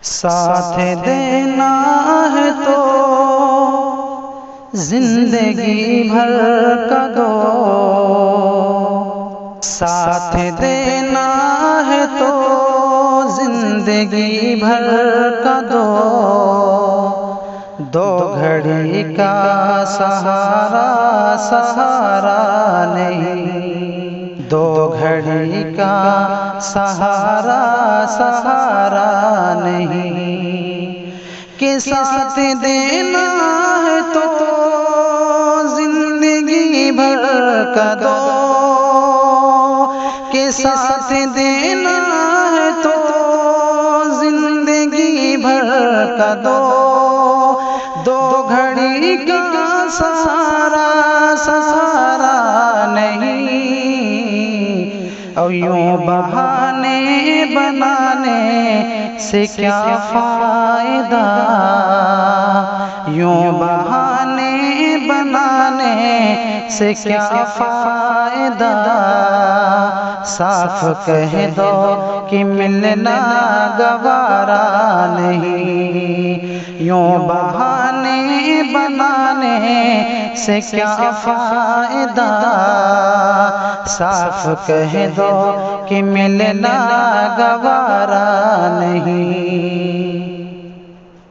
साथ देना है तो जिंदगी भर का दो, साथ देना है तो जिंदगी भर का दो, दो घड़ी का सहारा सहारा नहीं, दो घड़ी का सहारा सहारा नहीं, के साथ देना है तो जिंदगी भर का दो, के साथ देना है तो जिंदगी भर का दो, दो घड़ी का सहारा सहारा नहीं, और यूं बहाने बनाने से क्या फायदा, यूं बहाने बनाने से क्या फायदा, साफ कह दो कि मिलना गवारा नहीं, यूं बहाने बनाने से क्या फायदा, साफ कह दो कि मिलना गवारा नहीं।